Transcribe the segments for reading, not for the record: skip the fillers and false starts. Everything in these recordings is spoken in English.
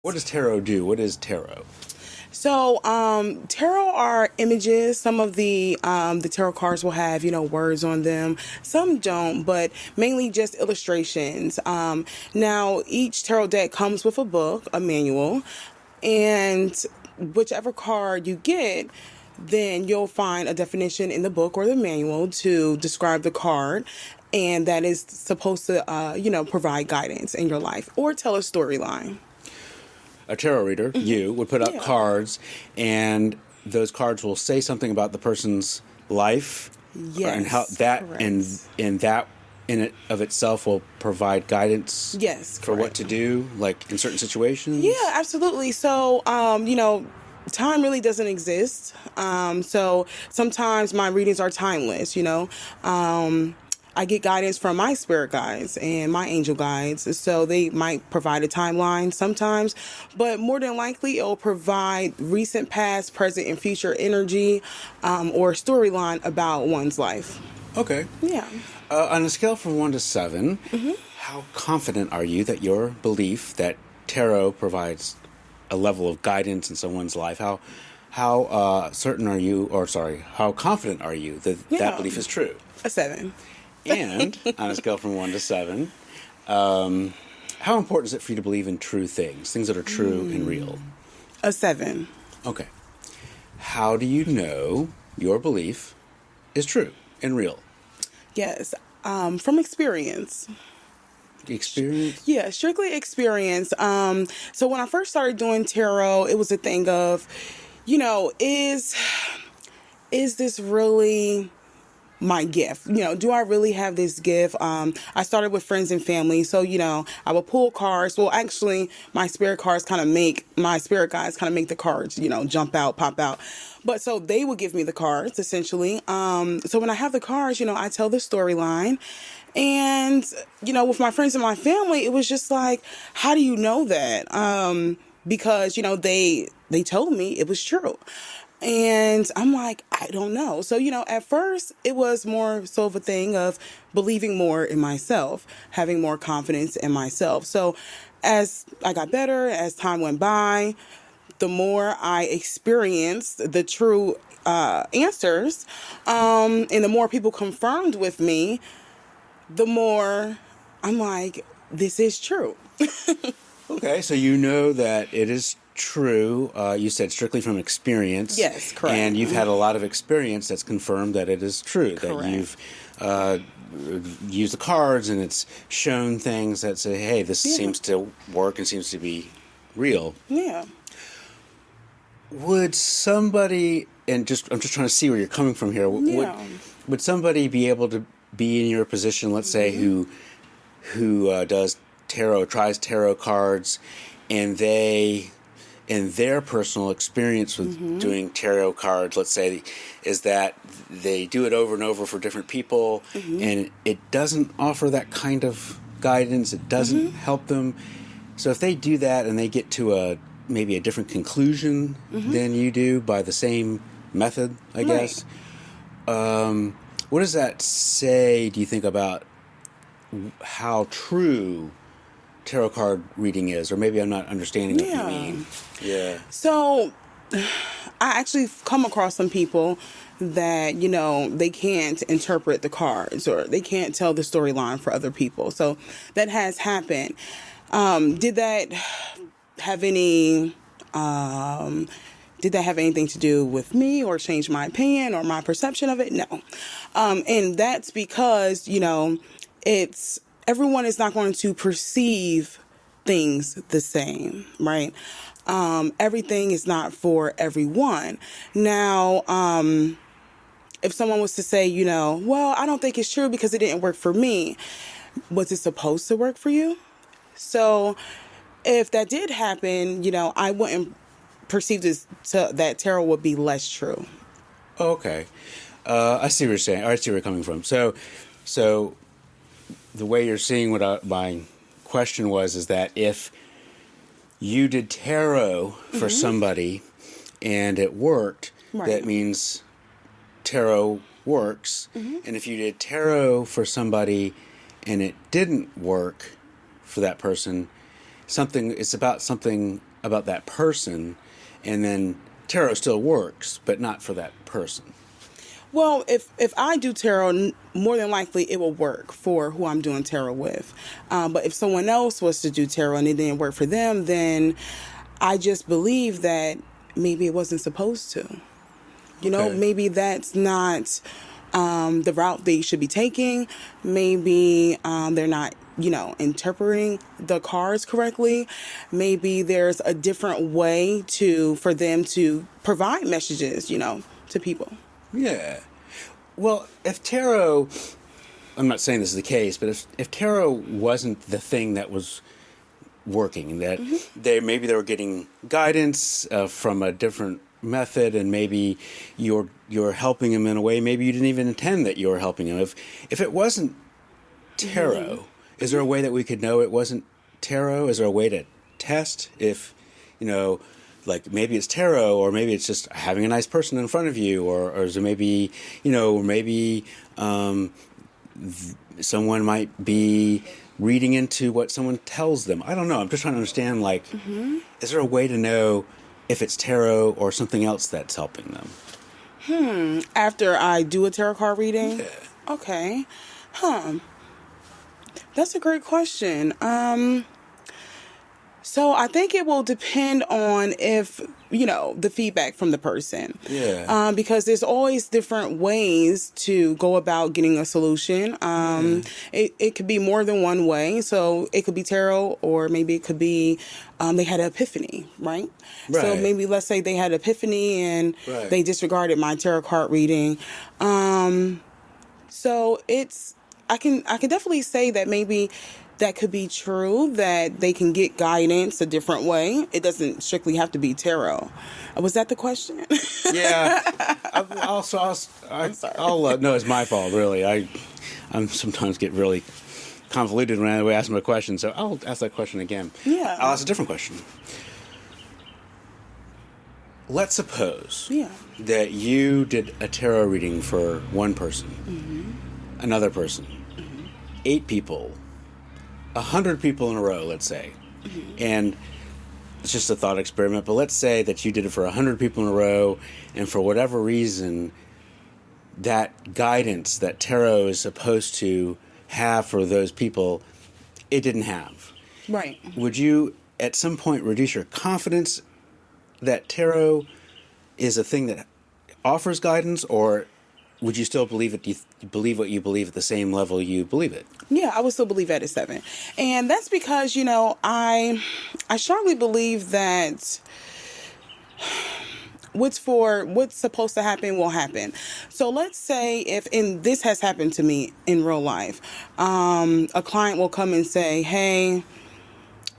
What does tarot do? What is tarot? So, tarot are images. Some of the tarot cards will have, words on them. Some don't, but mainly just illustrations. Now, each tarot deck comes with a book, a manual, and whichever card you get, then you'll find a definition in the book or the manual to describe the card. And that is supposed to, provide guidance in your life or tell a storyline. A tarot reader, you, would put up cards, and those cards will say something about the person's life, Yes, and how that correct. and that in it of itself will provide guidance. Yes, for what to do, like in certain situations. Yeah, absolutely. So, time really doesn't exist. So sometimes my readings are timeless, I get guidance from my spirit guides and my angel guides. So they might provide a timeline sometimes, but more than likely it'll provide recent, past, present, and future energy or storyline about one's life. Okay. Yeah. On a scale from 1 to 7, how confident are you that your belief that tarot provides a level of guidance in someone's life? How certain are you, or sorry, how confident are you that that belief is true? A 7. And on a scale from 1 to 7, how important is it for you to believe in true things that are true and real? A 7. Okay. How do you know your belief is true and real? Yes. From experience. Experience? Yeah, strictly experience. So when I first started doing tarot, it was a thing of, is this really my gift? Do I really have this gift? I started with friends and family. So, I would pull cards. Well, actually, my spirit guides kind of make the cards, jump out, pop out. But so they would give me the cards, essentially. So when I have the cards, I tell the storyline. And, with my friends and my family, it was just like, how do you know that? Because, they told me it was true. And I'm like, I don't know. So, at first it was more so of a thing of believing more in myself, having more confidence in myself. So as I got better, as time went by, the more I experienced the true answers, and the more people confirmed with me, the more I'm like, this is true. Okay, so you know that it is true. You said strictly from experience. Yes, correct. And you've had a lot of experience that's confirmed that it is true. Correct. That you've used the cards and it's shown things that say, hey, this seems to work and seems to be real. Yeah. Would somebody, I'm just trying to see where you're coming from here. Would somebody be able to be in your position, let's say, who does tarot, tries tarot cards, and they, in their personal experience with doing tarot cards, let's say, is that they do it over and over for different people, and it doesn't offer that kind of guidance, it doesn't help them. So if they do that and they get to maybe a different conclusion than you do by the same method, I guess, what does that say, do you think, about how true tarot card reading is? Or maybe I'm not understanding what you mean. Yeah. So I actually come across some people that, they can't interpret the cards or they can't tell the storyline for other people. So that has happened. Did that have anything to do with me or change my opinion or my perception of it? No. And that's because, everyone is not going to perceive things the same, right? Everything is not for everyone. Now, if someone was to say, well, I don't think it's true because it didn't work for me, was it supposed to work for you? So if that did happen, I wouldn't perceive that tarot would be less true. Okay. I see what you're saying. I see where you're coming from. So the way you're seeing what my question is that if you did tarot for somebody and it worked, that means tarot works. And if you did tarot for somebody and it didn't work for that person, it's about something about that person, and then tarot still works, but not for that person. Well, if I do tarot, more than likely it will work for who I'm doing tarot with. But if someone else was to do tarot and it didn't work for them, then I just believe that maybe it wasn't supposed to. You know, maybe that's not the route they should be taking. Maybe they're not, interpreting the cards correctly. Maybe there's a different way for them to provide messages, to people. Yeah. Well, if tarot, I'm not saying this is the case, but if tarot wasn't the thing that was working, that maybe they were getting guidance from a different method, and maybe you're helping them in a way maybe you didn't even intend that you were helping them. If it wasn't tarot, is there a way that we could know it wasn't tarot? Is there a way to test if, like maybe it's tarot, or maybe it's just having a nice person in front of you, or is there maybe, someone might be reading into what someone tells them. I don't know. I'm just trying to understand, is there a way to know if it's tarot or something else that's helping them? After I do a tarot card reading? Yeah. Okay. That's a great question. So I think it will depend on if, the feedback from the person. Yeah. Because there's always different ways to go about getting a solution. It could be more than one way. So it could be tarot, or maybe it could be they had an epiphany, right? So maybe let's say they had an epiphany and they disregarded my tarot card reading. So I can definitely say that maybe that could be true, that they can get guidance a different way. It doesn't strictly have to be tarot. Was that the question? Yeah. I'm sorry. No, it's my fault, really. I'm sometimes get really convoluted when I ask them a question, so I'll ask that question again. Yeah. I'll ask a different question. Let's suppose that you did a tarot reading for one person, another person, 8 people, 100 people in a row, let's say. And it's just a thought experiment, but let's say that you did it for 100 people in a row, and for whatever reason, that guidance that tarot is supposed to have for those people, it didn't have. Right. Would you, at some point, reduce your confidence that tarot is a thing that offers guidance, or would you still believe it? Do you believe what you believe at the same level you believe it? Yeah, I would still believe at a 7. And that's because, I strongly believe that what's supposed to happen will happen. So let's say and this has happened to me in real life, a client will come and say, hey,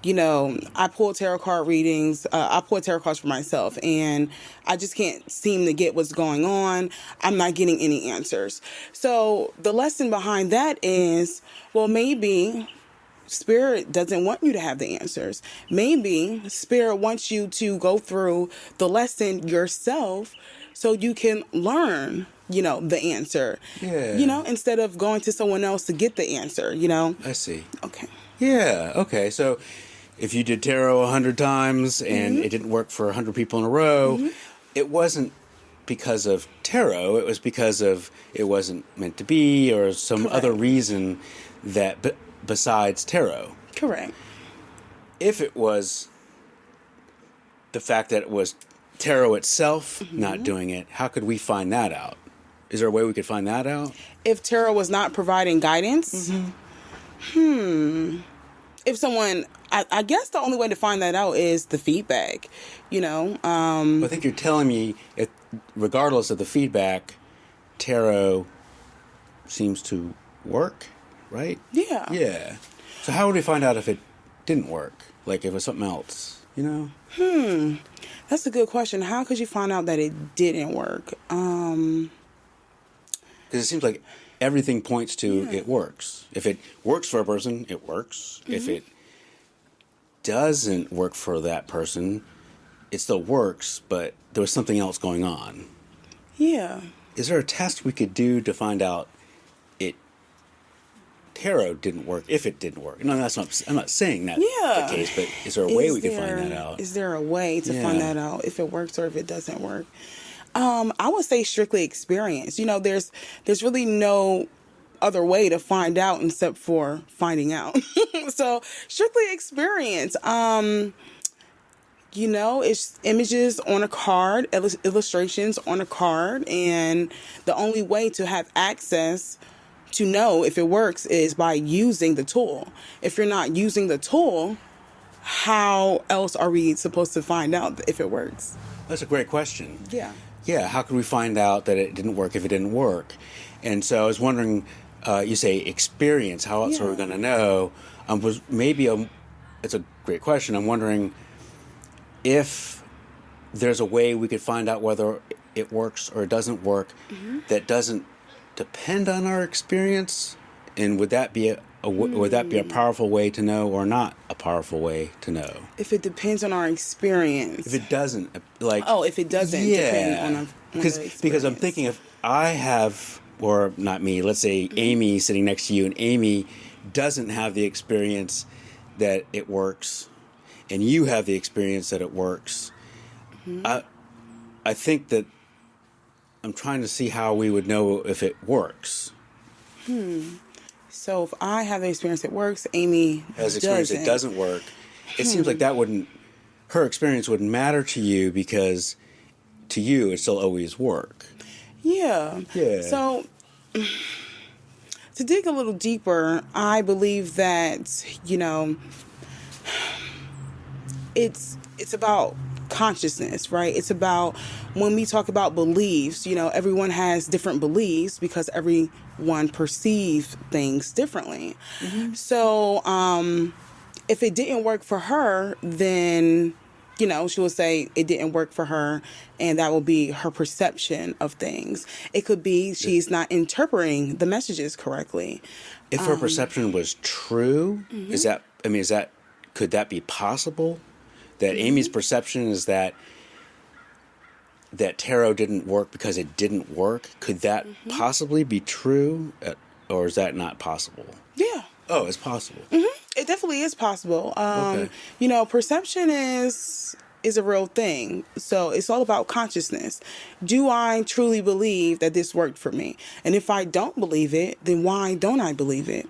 I pull tarot card readings. I pull tarot cards for myself, and I just can't seem to get what's going on. I'm not getting any answers. So the lesson behind that is, well, maybe Spirit doesn't want you to have the answers. Maybe Spirit wants you to go through the lesson yourself so you can learn, the answer. Yeah. Instead of going to someone else to get the answer, I see. Okay. Yeah, okay. So if you did tarot 100 times and it didn't work for 100 people in a row, it wasn't because of tarot. It was because of it wasn't meant to be, or some other reason that besides tarot. Correct. If it was the fact that it was tarot itself not doing it, how could we find that out? Is there a way we could find that out? If tarot was not providing guidance? If someone... I guess the only way to find that out is the feedback, I think you're telling me, regardless of the feedback, tarot seems to work, right? Yeah. Yeah. So how would we find out if it didn't work? Like if it was something else, That's a good question. How could you find out that it didn't work? Because it seems like everything points to it works. If it works for a person, it works. If it doesn't work for that person, it still works, but there was something else going on. Yeah. Is there a test we could do to find out it tarot didn't work if it didn't work. No, that's not. I'm not saying that Yeah. the case, but is there a way we can find that out? Is there a way to find Yeah. that out if it works or if it doesn't work? I would say strictly experience. There's really no other way to find out except for finding out. So strictly experience. It's images on a card, illustrations on a card, and the only way to have access to know if it works is by using the tool. If you're not using the tool, how else are we supposed to find out if it works? That's a great question. Yeah. Yeah, how could we find out that it didn't work if it didn't work? And so I was wondering, you say experience, how else are we going to know? It's a great question. I'm wondering if there's a way we could find out whether it works or it doesn't work that doesn't depend on our experience, and would that be a powerful way to know or not a powerful way to know? If it depends on our experience. If it doesn't, if it doesn't depend on because I'm thinking if I have, or not me, let's say Amy sitting next to you, and Amy doesn't have the experience that it works, and you have the experience that it works. I think that I'm trying to see how we would know if it works. So if I have the experience it works, Amy has experience it doesn't work. It seems like her experience wouldn't matter to you because to you it still always work. Yeah. So to dig a little deeper, I believe that, it's about consciousness, right? It's about when we talk about beliefs, everyone has different beliefs because everyone perceives things differently. So if it didn't work for her, then she will say it didn't work for her, and that will be her perception of things. It could be she's not interpreting the messages correctly. If her perception was true, could that be possible? That Amy's perception is that tarot didn't work because it didn't work. Could that possibly be true, or is that not possible? Yeah. Oh, it's possible. It definitely is possible. Okay. Perception is a real thing. So it's all about consciousness. Do I truly believe that this worked for me? And if I don't believe it, then why don't I believe it?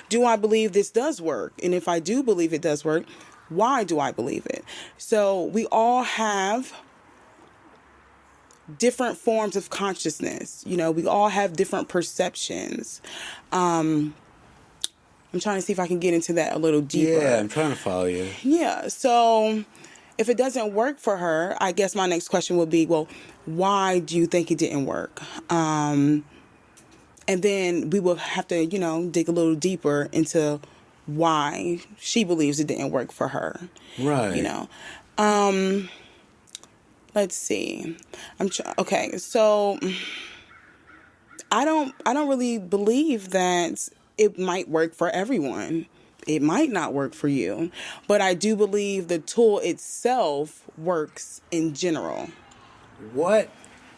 Do I believe this does work? And if I do believe it does work, why do I believe it? So we all have different forms of consciousness. We all have different perceptions. I'm trying to see if I can get into that a little deeper. Yeah, I'm trying to follow you. Yeah, so if it doesn't work for her, I guess my next question would be, well, why do you think it didn't work? And then we will have to, dig a little deeper into why she believes it didn't work for her. Right. Let's see. Okay, so I don't really believe that it might work for everyone. It might not work for you, but I do believe the tool itself works in general.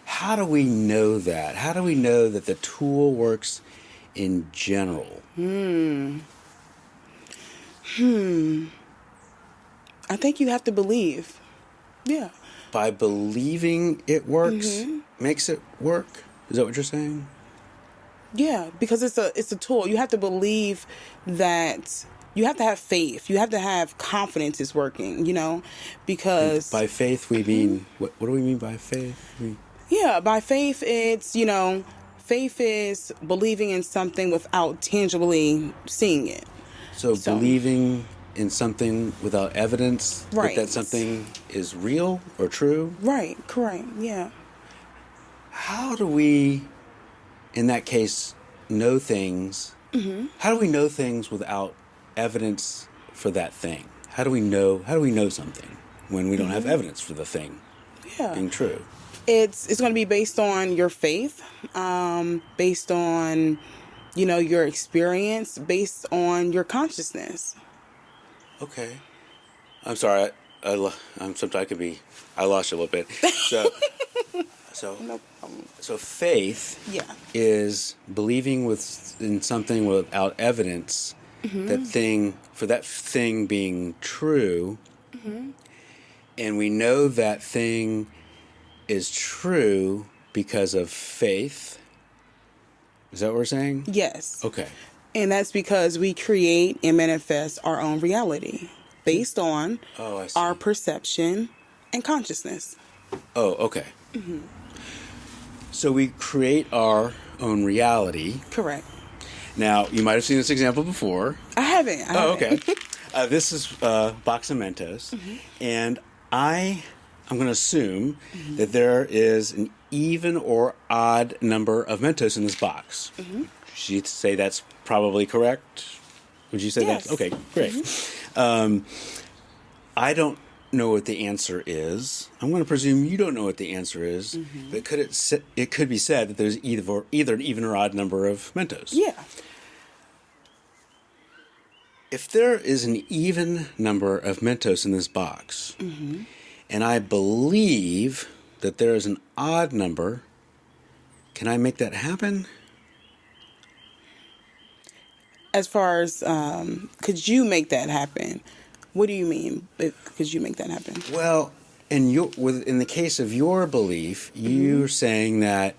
How do we know that? How do we know that the tool works in general? I think you have to believe. Yeah. By believing it works makes it work? Is that what you're saying? Yeah, because it's a tool. You have to believe that. You have to have faith. You have to have confidence it's working, because... And by faith, we mean... What do we mean by faith? Yeah, by faith, it's, faith is believing in something without tangibly seeing it. So believing in something without evidence that something is real or true? Right, correct, yeah. How do we, in that case, know things? How do we know things without evidence for that thing? How do we know something when we don't have evidence for the thing being true? It's going to be based on your faith, based on, your experience, based on your consciousness. Okay. I'm sorry. I lost you a little bit. So, No problem. so faith Yeah. is believing in something without evidence, that thing being true, and we know that thing is true because of faith. Is that what we're saying? Yes. Okay. And that's because we create and manifest our own reality based on Oh, I see. our perception and consciousness. Oh, okay. So we create our own reality. Correct. Now, you might have seen this example before. I haven't. Oh, okay. This is a box of Mentos, and I'm going to assume that there is an even or odd number of Mentos in this box. Should you say that's probably correct? Would you say Yes. that's okay? Great. I don't know what the answer is. I'm going to presume you don't know what the answer is. But it could be said that there's either an even or odd number of Mentos. Yeah. If there is an even number of Mentos in this box, and I believe that there is an odd number, can I make that happen? As far as, could you make that happen? What do you mean? Could you make that happen? Well, in the case of your belief, you're saying that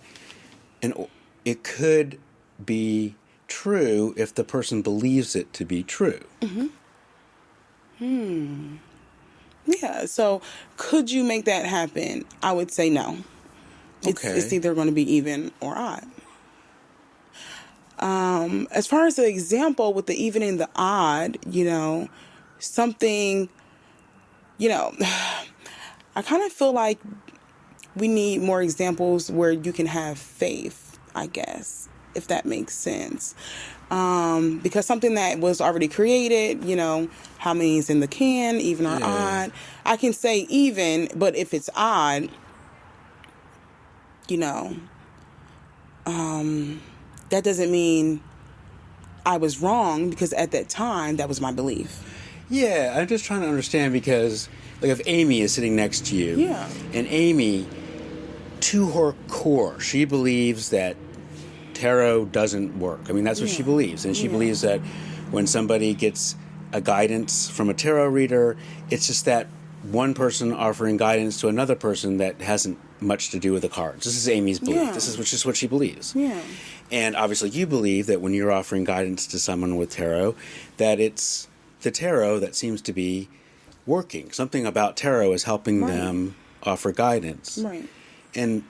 it could be true if the person believes it to be true. Yeah. So could you make that happen? I would say no. It's either going to be even or odd. As far as the example with the even and the odd, something, I kind of feel like we need more examples where you can have faith, I guess, if that makes sense. Because something that was already created, how many is in the can, even or odd. I can say even, but if it's odd, that doesn't mean I was wrong, because at that time, that was my belief. Yeah, I'm just trying to understand, because like if Amy is sitting next to you, and Amy, to her core, she believes that tarot doesn't work. I mean, that's what she believes. And she believes that when somebody gets a guidance from a tarot reader, it's just that one person offering guidance to another person that hasn't much to do with the cards. This is Amy's belief. Yeah. This is just what she believes. Yeah. And obviously you believe that when you're offering guidance to someone with tarot, that it's the tarot that seems to be working. Something about tarot is helping them offer guidance. Right. And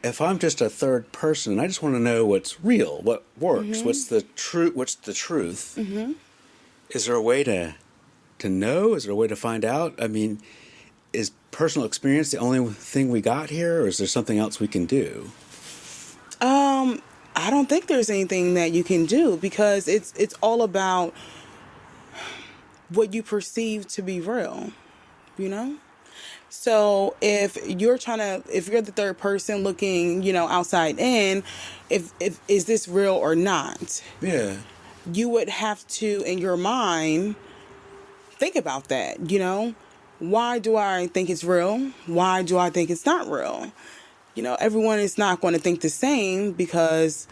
if I'm just a third person, I just want to know what's real, what works, what's the truth. Is there a way to know? Is there a way to find out? I mean, is personal experience the only thing we got here, or is there something else we can do? I don't think there's anything that you can do, because it's all about what you perceive to be real, So if you're the third person looking, outside in, if is this real or not? Yeah. You would have to, in your mind, think about that, Why do I think it's real? Why do I think it's not real? Everyone is not going to think the same, because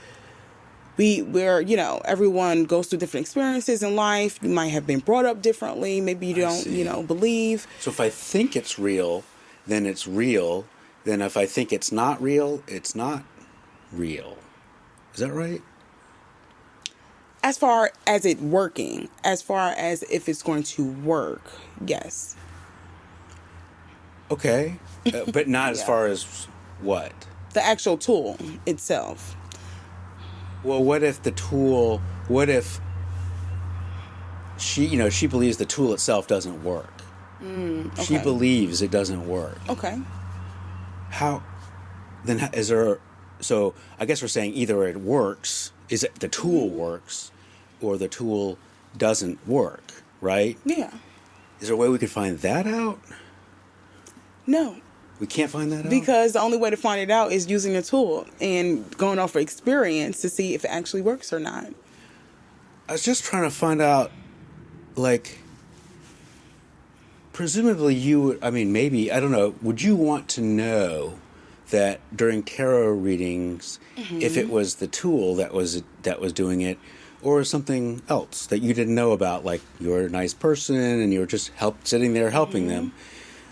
everyone goes through different experiences in life. You might have been brought up differently. Maybe you don't, believe. So if I think it's real, then it's real. Then if I think it's not real, it's not real. Is that right? As far as it working, as far as if it's going to work, yes. Okay. But not as far as what? The actual tool itself. Well, what if she believes the tool itself doesn't work? Okay. She believes it doesn't work. Okay. Is there, so I guess we're saying either it works, is it the tool works, or the tool doesn't work, right? Yeah. Is there a way we could find that out? No. We can't find that out? Because the only way to find it out is using a tool and going off of experience to see if it actually works or not. I was just trying to find out, presumably maybe, I don't know, would you want to know that during tarot readings, if it was the tool that was doing it, or something else that you didn't know about, like you're a nice person and you're just sitting there helping them.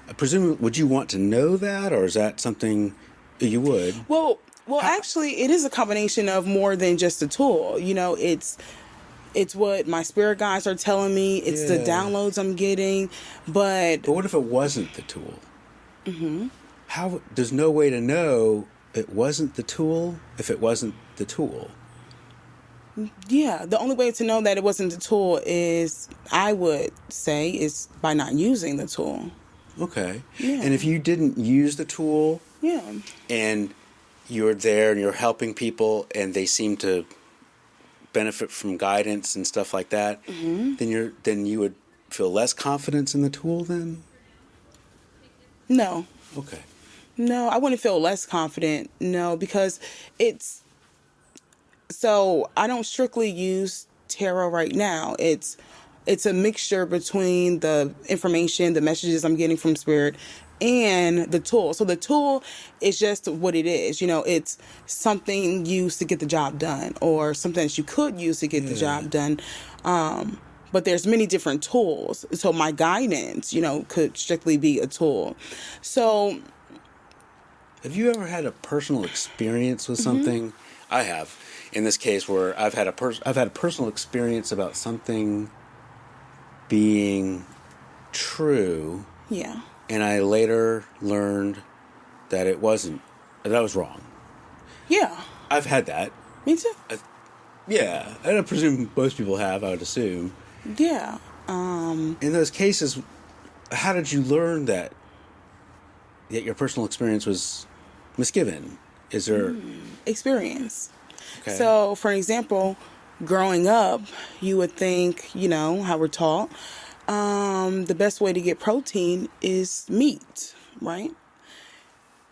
I presume, would you want to know that, or is that something you would? Well, actually, it is a combination of more than just a tool. You know, it's what my spirit guides are telling me. It's the downloads I'm getting. But what if it wasn't the tool? How? There's no way to know it wasn't the tool if it wasn't the tool. Yeah, the only way to know that it wasn't the tool is, I would say, is by not using the tool. Okay. Yeah. And if you didn't use the tool, and you're there and you're helping people and they seem to benefit from guidance and stuff like that, then you would feel less confidence in the tool then? No. Okay. No, I wouldn't feel less confident. No, because so I don't strictly use tarot right now. It's a mixture between the information, the messages I'm getting from spirit, and the tool. So the tool is just what it is. You know, it's something used to get the job done, or something that you could use to get the job done. But there's many different tools. So my guidance, could strictly be a tool. So have you ever had a personal experience with something? I have. In this case, where I've had a personal experience about something being true. Yeah. And I later learned that it wasn't. That I was wrong. Yeah. I've had that. Me too. Yeah. And I presume most people have, I would assume. Yeah. In those cases, how did you learn that your personal experience was misgiven? Is there... Experience. Okay. So, for example, growing up, you would think, how we're taught, the best way to get protein is meat, right?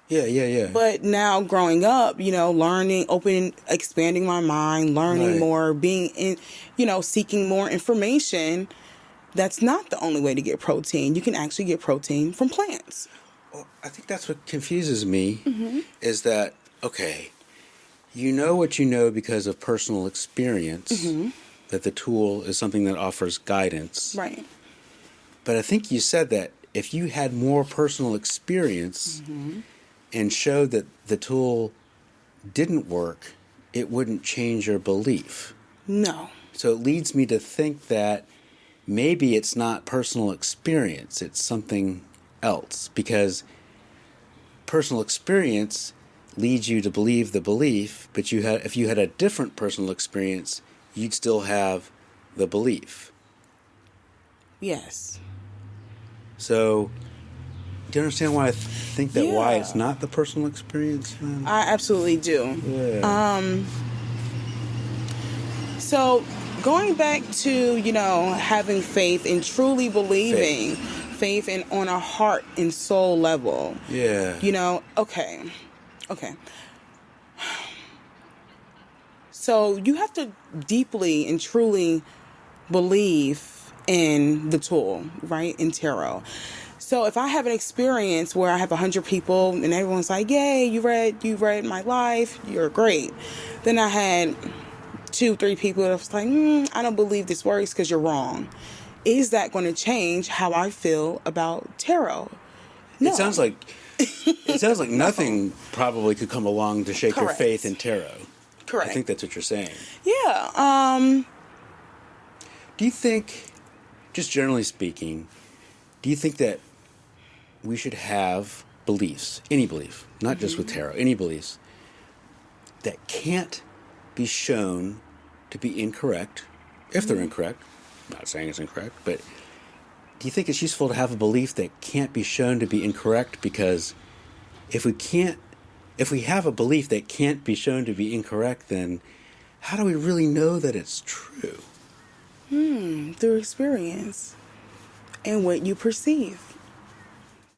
Yeah. But now growing up, learning, expanding my mind, learning more, being in, seeking more information, that's not the only way to get protein. You can actually get protein from plants. Well, I think that's what confuses me, is that, okay, you know what you know because of personal experience, that the tool is something that offers guidance. Right. But I think you said that if you had more personal experience and showed that the tool didn't work, it wouldn't change your belief. No. So it leads me to think that maybe it's not personal experience, it's something else. Because personal experience leads you to believe the belief, but if you had a different personal experience, you'd still have the belief. Yes. So, do you understand why I think that why it's not the personal experience? Then? I absolutely do. Yeah. So, going back to, having faith and truly believing, faith in on a heart and soul level. Yeah. Okay. So you have to deeply and truly believe in the tool, right? In tarot. So if I have an experience where I have 100 people and everyone's like, yay, you read my life, you're great. Then I had 2-3 people that was like, I don't believe this works because you're wrong. Is that going to change how I feel about tarot? No. It sounds like nothing probably could come along to shake your faith in tarot. Correct. I think that's what you're saying. Yeah. Do you think, just generally speaking, do you think that we should have beliefs, any belief, not just with tarot, any beliefs, that can't be shown to be incorrect, if they're incorrect? I'm not saying it's incorrect, but do you think it's useful to have a belief that can't be shown to be incorrect? Because if we have a belief that can't be shown to be incorrect, then how do we really know that it's true? Through experience and what you perceive.